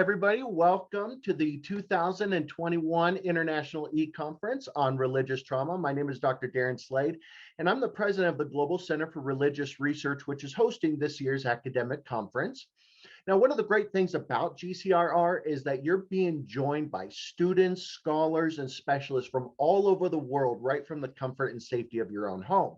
everybody. Welcome to the 2021 International eConference on Religious Trauma. My name is Dr. Darren Slade, and I'm the president of the Global Center for Religious Research, which is hosting this year's academic conference. Now, one of the great things about GCRR is that you're being joined by students, scholars, and specialists from all over the world, right from the comfort and safety of your own home.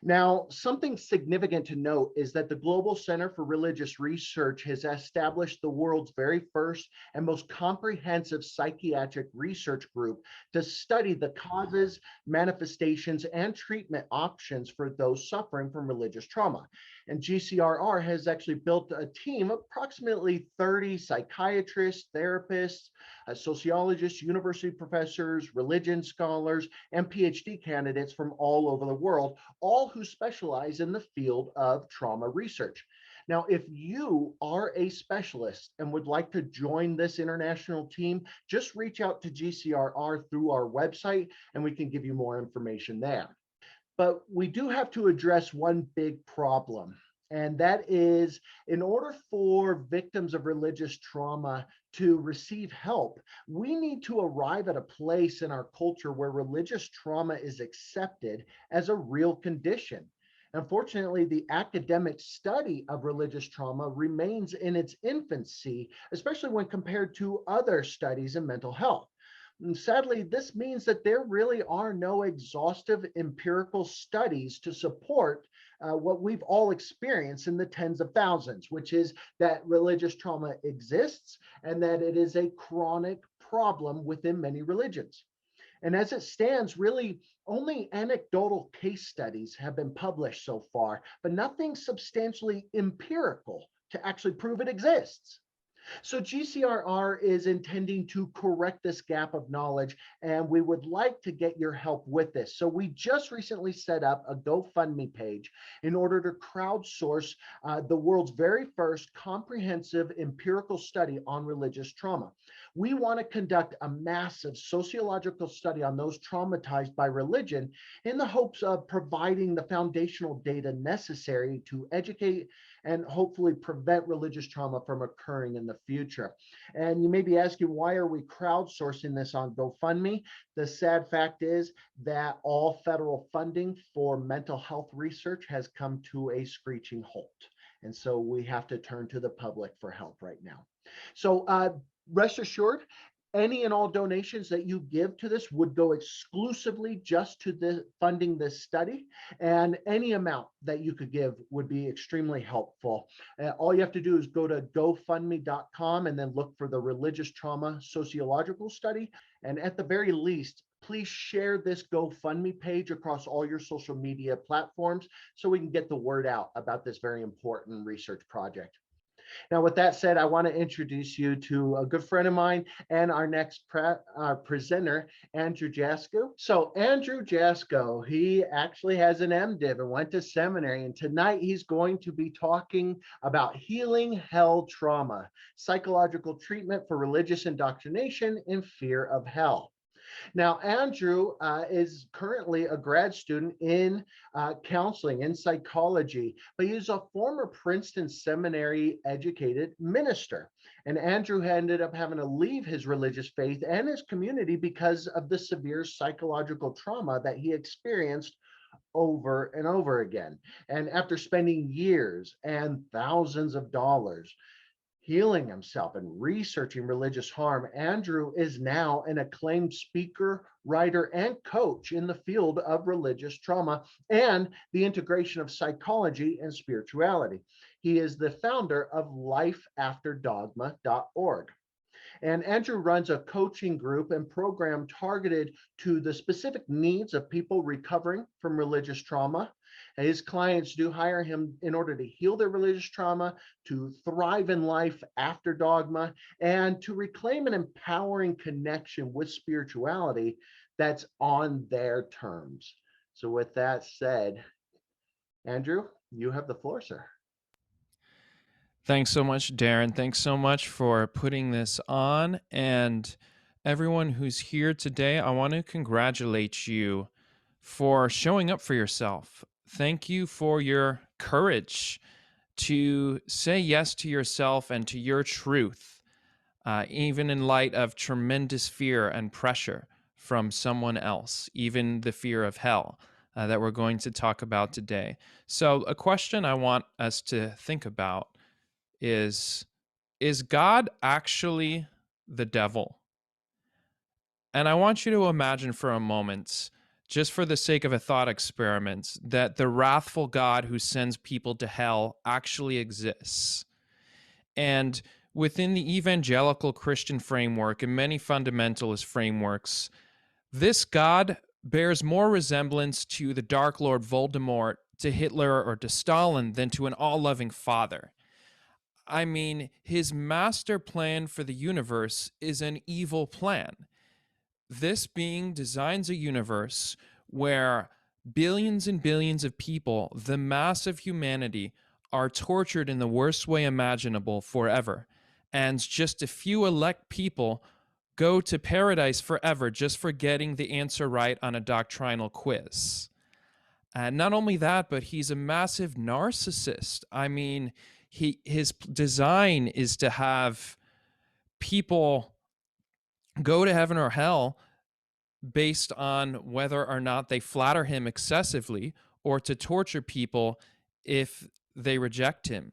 Now, something significant to note is that the Global Center for Religious Research has established the world's very first and most comprehensive psychiatric research group to study the causes, manifestations, and treatment options for those suffering from religious trauma. And GCRR has actually built a team of approximately 30 psychiatrists, therapists, sociologists, university professors, religion scholars, and PhD candidates from all over the world, all who specialize in the field of trauma research. Now, if you are a specialist and would like to join this international team, just reach out to GCRR through our website and we can give you more information there. But we do have to address one big problem, and that is in order for victims of religious trauma to receive help, we need to arrive at a place in our culture where religious trauma is accepted as a real condition. Unfortunately, the academic study of religious trauma remains in its infancy, especially when compared to other studies in mental health. And sadly, this means that there really are no exhaustive empirical studies to support what we've all experienced in the tens of thousands, which is that religious trauma exists and that it is a chronic problem within many religions. And as it stands, really only anecdotal case studies have been published so far, but nothing substantially empirical to actually prove it exists. So GCRR is intending to correct this gap of knowledge, and we would like to get your help with this. So we just recently set up a GoFundMe page in order to crowdsource the world's very first comprehensive empirical study on religious trauma. We want to conduct a massive sociological study on those traumatized by religion in the hopes of providing the foundational data necessary to educate and hopefully prevent religious trauma from occurring in the future. And you may be asking, why are we crowdsourcing this on GoFundMe? The sad fact is that all federal funding for mental health research has come to a screeching halt. And so we have to turn to the public for help right now. So rest assured, any and all donations that you give to this would go exclusively just to funding this study, and any amount that you could give would be extremely helpful. All you have to do is go to gofundme.com and then look for the religious trauma sociological study. And at the very least, please share this GoFundMe page across all your social media platforms so we can get the word out about this very important research project. Now, with that said, I want to introduce you to a good friend of mine and our next presenter, Andrew Jasko. So Andrew Jasko, he actually has an MDiv and went to seminary, and tonight he's going to be talking about healing hell trauma, psychological treatment for religious indoctrination and fear of hell. Now, Andrew is currently a grad student in counseling, in psychology, but he's a former Princeton seminary educated minister. And Andrew ended up having to leave his religious faith and his community because of the severe psychological trauma that he experienced over and over again. And after spending years and thousands of dollars healing himself and researching religious harm, Andrew is now an acclaimed speaker, writer, and coach in the field of religious trauma and the integration of psychology and spirituality. He is the founder of lifeafterdogma.org. And Andrew runs a coaching group and program targeted to the specific needs of people recovering from religious trauma. His clients do hire him in order to heal their religious trauma, to thrive in life after dogma, and to reclaim an empowering connection with spirituality that's on their terms. So with that said, Andrew, you have the floor, sir. Thanks so much, Darren. Thanks so much for putting this on. And everyone who's here today, I want to congratulate you for showing up for yourself. Thank you for your courage to say yes to yourself and to your truth. even in light of tremendous fear and pressure from someone else, even the fear of hell that we're going to talk about today. So, a question I want us to think about is Is God actually the devil? And I want you to imagine for a moment, just for the sake of a thought experiment, that the wrathful God who sends people to hell actually exists. And within the evangelical Christian framework and many fundamentalist frameworks, this God bears more resemblance to the Dark Lord Voldemort, to Hitler, or to Stalin than to an all loving father. I mean, his master plan for the universe is an evil plan. This being designs a universe where billions and billions of people, the mass of humanity, are tortured in the worst way imaginable forever. And just a few elect people go to paradise forever just for getting the answer right on a doctrinal quiz. And not only that, but he's a massive narcissist. I mean, his design is to have people go to heaven or hell based on whether or not they flatter him excessively, or to torture people if they reject him.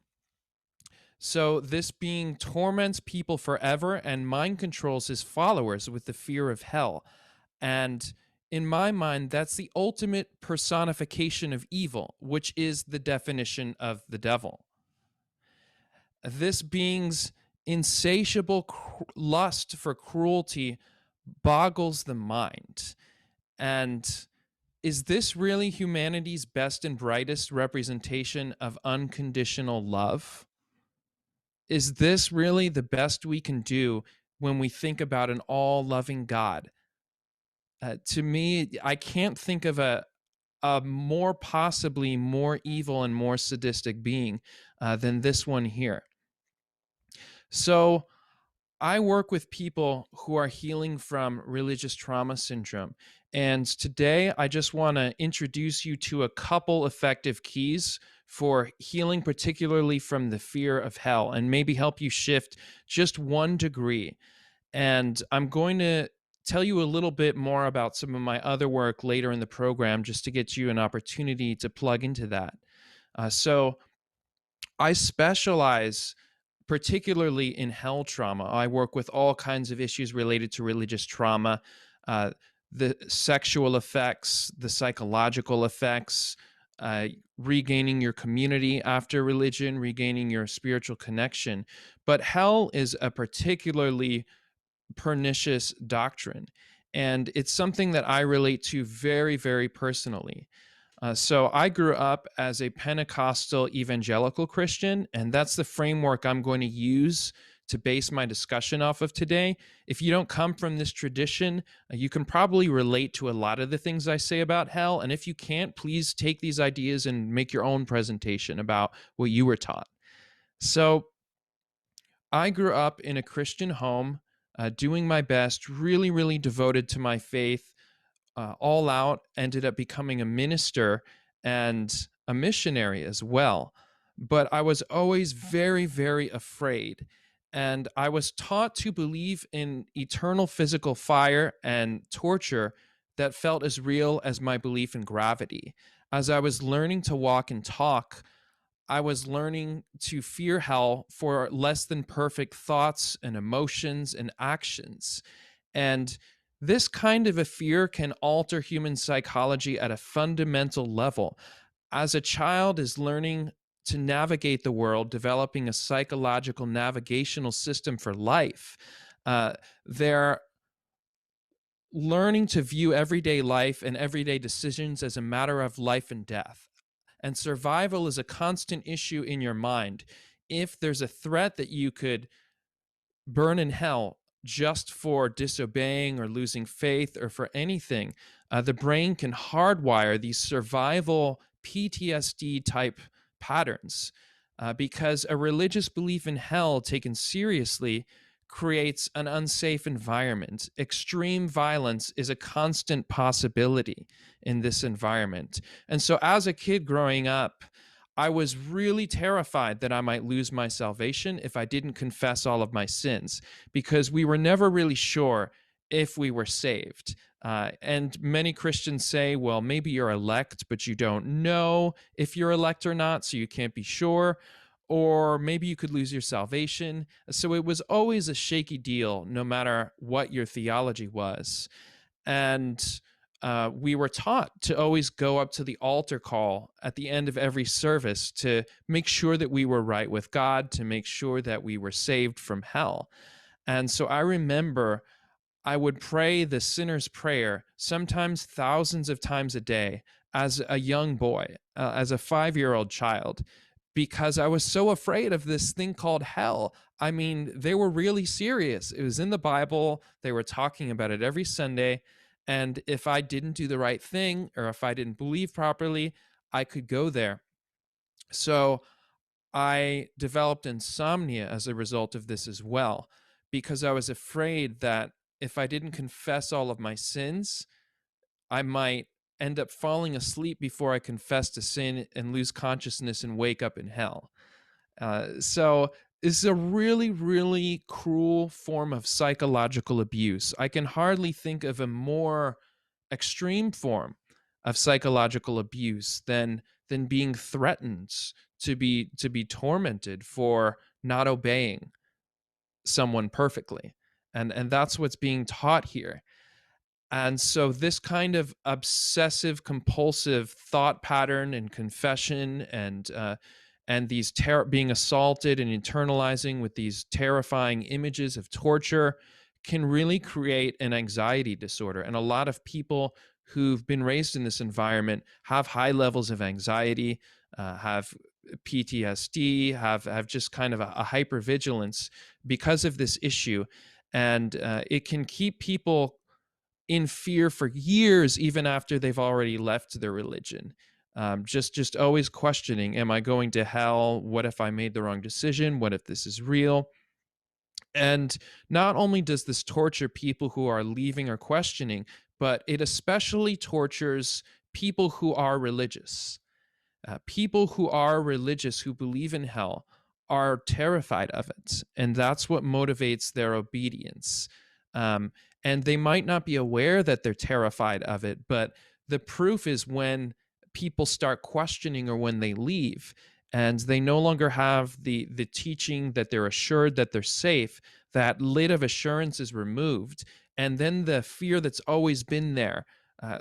So this being torments people forever and mind controls his followers with the fear of hell. And in my mind, that's the ultimate personification of evil, which is the definition of the devil. This being's insatiable lust for cruelty boggles the mind. And is this really humanity's best and brightest representation of unconditional love? Is this really the best we can do when we think about an all-loving God? To me, I can't think of a more possibly more evil and more sadistic being than this one here. So I work with people who are healing from religious trauma syndrome. And today I just want to introduce you to a couple effective keys for healing, particularly from the fear of hell, and maybe help you shift just 1 degree. And I'm going to tell you a little bit more about some of my other work later in the program, just to get you an opportunity to plug into that. So I specialize particularly in hell trauma. I work with all kinds of issues related to religious trauma, uh, the sexual effects, the psychological effects, regaining your community after religion, regaining your spiritual connection. But hell is a particularly pernicious doctrine, and it's something that I relate to very, very personally. So I grew up as a Pentecostal evangelical Christian, and that's the framework I'm going to use to base my discussion off of today. If you don't come from this tradition, you can probably relate to a lot of the things I say about hell. And if you can't, please take these ideas and make your own presentation about what you were taught. So I grew up in a Christian home, doing my best, really, really devoted to my faith, all out, ended up becoming a minister and a missionary as well. But I was always very, very afraid. And I was taught to believe in eternal physical fire and torture that felt as real as my belief in gravity. As I was learning to walk and talk, I was learning to fear hell for less than perfect thoughts and emotions and actions. And this kind of a fear can alter human psychology at a fundamental level. As a child is learning to navigate the world, developing a psychological navigational system for life, they're learning to view everyday life and everyday decisions as a matter of life and death. And survival is a constant issue in your mind. If there's a threat that you could burn in hell just for disobeying or losing faith or for anything, the brain can hardwire these survival PTSD type patterns, because a religious belief in hell taken seriously creates an unsafe environment. Extreme violence is a constant possibility in this environment. And so as a kid growing up, I was really terrified that I might lose my salvation if I didn't confess all of my sins, because we were never really sure if we were saved. And many Christians say, well, maybe you're elect, but you don't know if you're elect or not, so you can't be sure. Or maybe you could lose your salvation. So it was always a shaky deal, no matter what your theology was. And we were taught to always go up to the altar call at the end of every service to make sure that we were right with God, to make sure that we were saved from hell. And so I remember I would pray the sinner's prayer, sometimes thousands of times a day, as a young boy, as a 5-year-old child, because I was so afraid of this thing called hell. I mean, they were really serious. It was in the Bible. They were talking about it every Sunday. And if I didn't do the right thing, or if I didn't believe properly, I could go there. So I developed insomnia as a result of this as well, because I was afraid that if I didn't confess all of my sins, I might end up falling asleep before I confessed a sin and lose consciousness and wake up in hell. So this is a really, really cruel form of psychological abuse. I can hardly think of a more extreme form of psychological abuse than being threatened to be tormented for not obeying someone perfectly. And that's what's being taught here. And so this kind of obsessive compulsive thought pattern and confession and these being assaulted and internalizing with these terrifying images of torture can really create an anxiety disorder. And a lot of people who've been raised in this environment have high levels of anxiety, have PTSD, have just kind of a hypervigilance because of this issue. And it can keep people in fear for years, even after they've already left their religion. Just always questioning, am I going to hell? What if I made the wrong decision? What if this is real? And not only does this torture people who are leaving or questioning, but it especially tortures people who are religious. People who are religious, who believe in hell, are terrified of it. And that's what motivates their obedience. Um, and they might not be aware that they're terrified of it, but the proof is when people start questioning or when they leave and they no longer have the teaching that they're assured that they're safe, that lid of assurance is removed. And then the fear that's always been there uh,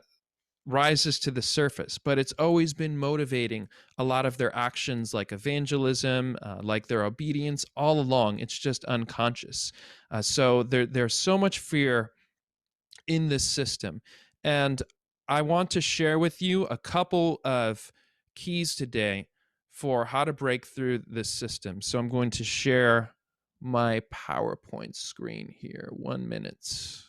rises to the surface, but it's always been motivating a lot of their actions, like evangelism, like their obedience all along. It's just unconscious. So there's so much fear in this system. And I want to share with you a couple of keys today for how to break through this system. So I'm going to share my PowerPoint screen here. 1 minute.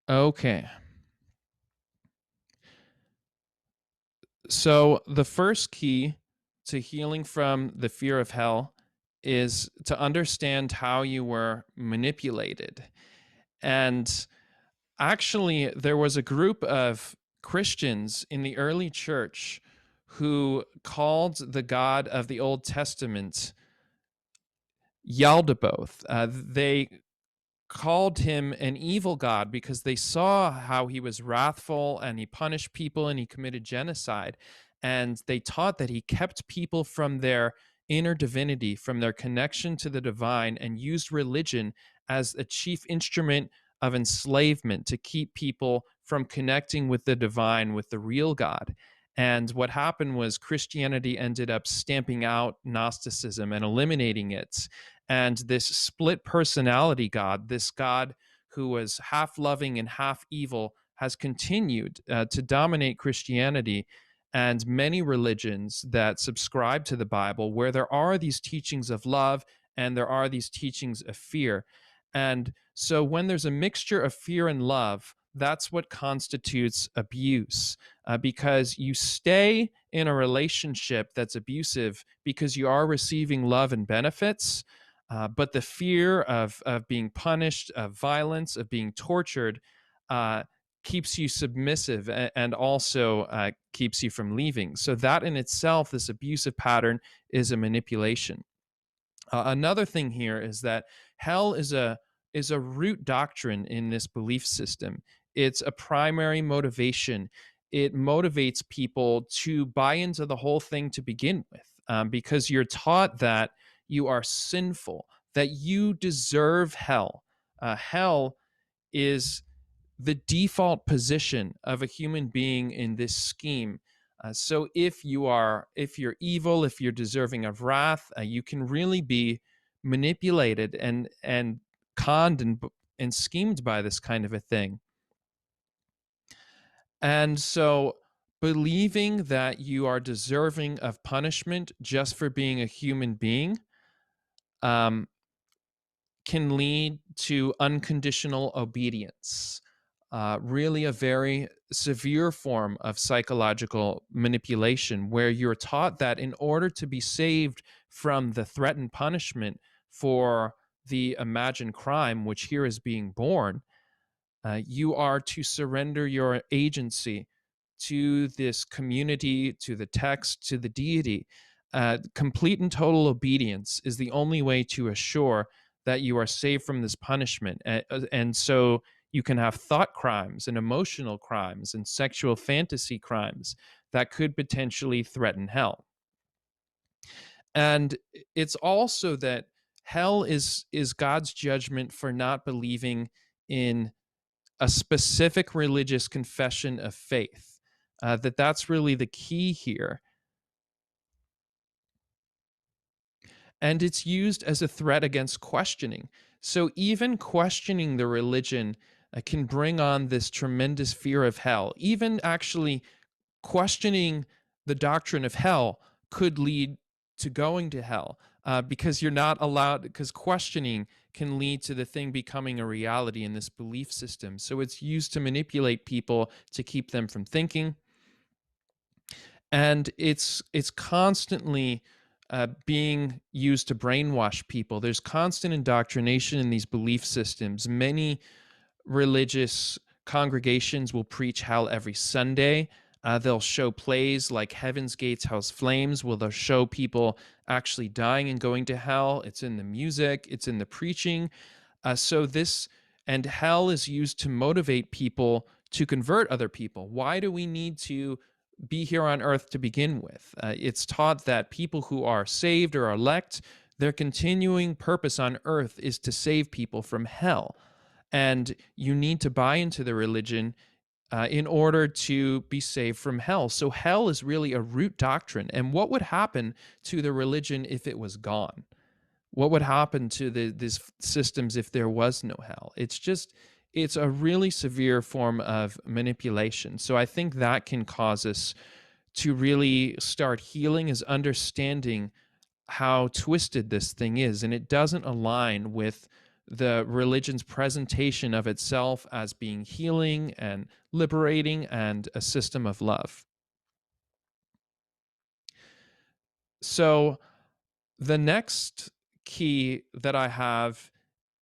Okay. So, the first key to healing from the fear of hell is to understand how you were manipulated. And actually, there was a group of Christians in the early church who called the God of the Old Testament Yaldabaoth. They called him an evil god because they saw how he was wrathful and he punished people and he committed genocide. And they taught that he kept people from their inner divinity, from their connection to the divine, and used religion as a chief instrument of enslavement to keep people from connecting with the divine, with the real God. And what happened was Christianity ended up stamping out Gnosticism and eliminating it. And this split personality God, this God who was half loving and half evil, has continued to dominate Christianity and many religions that subscribe to the Bible, where there are these teachings of love and there are these teachings of fear. And so when there's a mixture of fear and love, that's what constitutes abuse, because you stay in a relationship that's abusive because you are receiving love and benefits, but the fear of being punished, of violence, of being tortured, uh, keeps you submissive, and also keeps you from leaving. So that in itself, this abusive pattern, is a manipulation. Another thing here is that hell is a root doctrine in this belief system. It's a primary motivation. It motivates people to buy into the whole thing to begin with, because you're taught that you are sinful, that you deserve hell. Hell is the default position of a human being in this scheme. So if you're evil, if you're deserving of wrath, you can really be manipulated and conned and schemed by this kind of a thing. And so believing that you are deserving of punishment just for being a human being, um, can lead to unconditional obedience, really a very severe form of psychological manipulation, where you're taught that in order to be saved from the threatened punishment for the imagined crime, which here is being born, you are to surrender your agency to this community, to the text, to the deity. Complete and total obedience is the only way to assure that you are saved from this punishment. And so you can have thought crimes and emotional crimes and sexual fantasy crimes that could potentially threaten hell. And it's also that hell is God's judgment for not believing in a specific religious confession of faith. That's really the key here. And it's used as a threat against questioning. So even questioning the religion can bring on this tremendous fear of hell. Even actually questioning the doctrine of hell could lead to going to hell, because you're not allowed, because questioning can lead to the thing becoming a reality in this belief system. So it's used to manipulate people to keep them from thinking. And it's constantly being used to brainwash people. There's constant indoctrination in these belief systems. Many religious congregations will preach hell every Sunday. They'll show plays like Heaven's Gates, Hell's Flames, where they'll show people actually dying and going to hell. It's in the music, it's in the preaching. And hell is used to motivate people to convert other people. Why do we need to be here on earth to begin with? It's taught that people who are saved or elect, their continuing purpose on earth is to save people from hell. And you need to buy into the religion in order to be saved from hell. So hell is really a root doctrine. And what would happen to the religion if it was gone? What would happen to these systems if there was no hell? It's a really severe form of manipulation. So I think that can cause us to really start healing, is understanding how twisted this thing is. And it doesn't align with the religion's presentation of itself as being healing and liberating and a system of love. So the next key that I have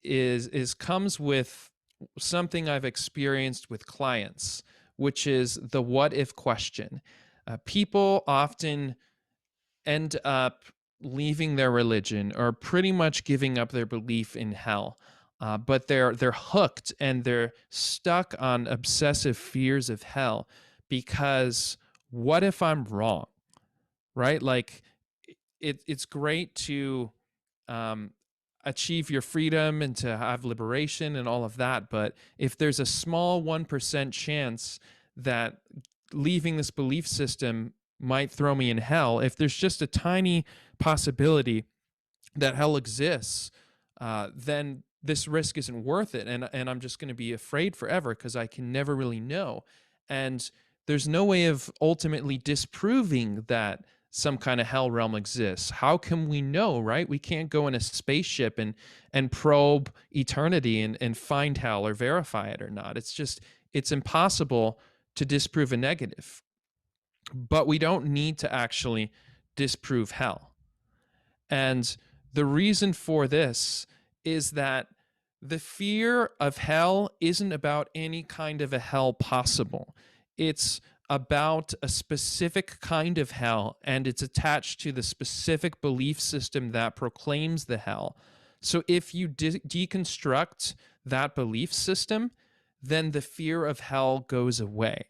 is comes with something I've experienced with clients, which is the what if question. People often end up leaving their religion or pretty much giving up their belief in hell. But they're hooked and they're stuck on obsessive fears of hell because what if I'm wrong, right? Like it's great to um, achieve your freedom and to have liberation and all of that, but if there's a small 1% chance that leaving this belief system might throw me in hell, if there's just a tiny possibility that hell exists, then this risk isn't worth it. And I'm just going to be afraid forever because I can never really know. And there's no way of ultimately disproving that some kind of hell realm exists? How can we know, right? We can't go in a spaceship and probe eternity and find hell or verify it or not. It's impossible to disprove a negative. But we don't need to actually disprove hell. And the reason for this is that the fear of hell isn't about any kind of a hell possible. It's about a specific kind of hell, and it's attached to the specific belief system that proclaims the hell. So if you deconstruct that belief system, then the fear of hell goes away.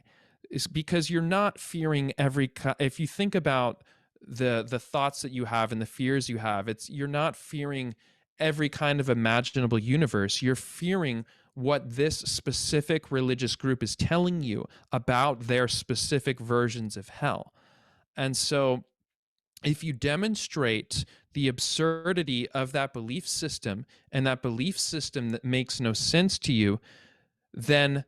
It's because you're not fearing if you think about the thoughts that you have and the fears you have, you're not fearing every kind of imaginable universe. You're fearing what this specific religious group is telling you about their specific versions of hell. And so if you demonstrate the absurdity of that belief system, and that belief system that makes no sense to you, then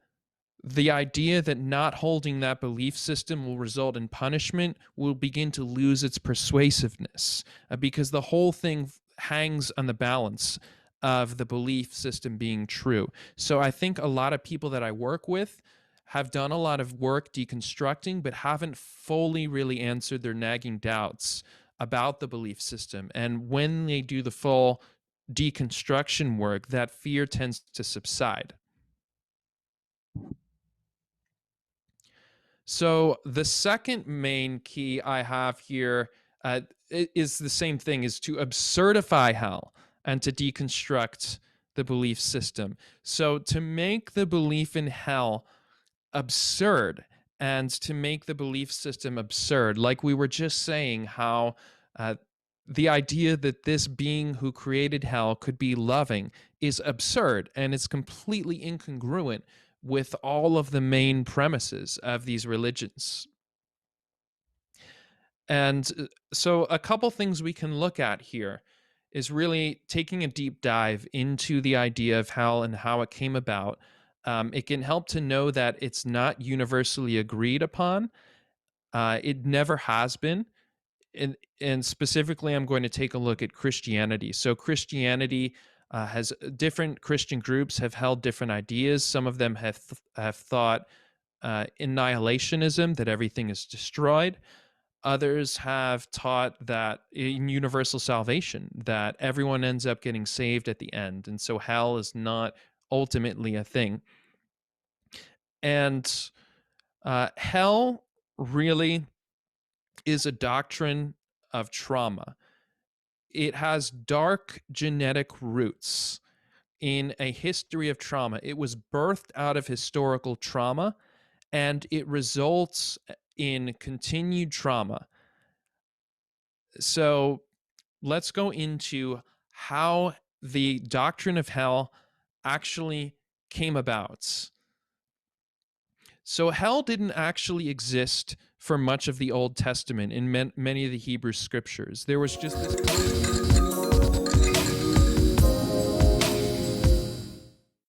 the idea that not holding that belief system will result in punishment will begin to lose its persuasiveness, because the whole thing hangs on the balance of the belief system being true. So I think a lot of people that I work with have done a lot of work deconstructing, but haven't fully really answered their nagging doubts about the belief system. And when they do the full deconstruction work, that fear tends to subside. So the second main key I have here is the same thing, is to absurdify hell and to deconstruct the belief system. So to make the belief in hell absurd and to make the belief system absurd, like we were just saying, how the idea that this being who created hell could be loving is absurd, and it's completely incongruent with all of the main premises of these religions. And so a couple things we can look at here is really taking a deep dive into the idea of hell and how it came about. It can help to know that it's not universally agreed upon. It never has been. And specifically, I'm going to take a look at Christianity. So Christianity has different Christian groups have held different ideas. Some of them have thought annihilationism, that everything is destroyed. Others have taught that in universal salvation, that everyone ends up getting saved at the end. And so hell is not ultimately a thing. And hell really is a doctrine of trauma. It has dark genetic roots in a history of trauma. It was birthed out of historical trauma, and it results in continued trauma. So let's go into how the doctrine of hell actually came about. So hell didn't actually exist for much of the Old Testament in many of the Hebrew scriptures. There was just this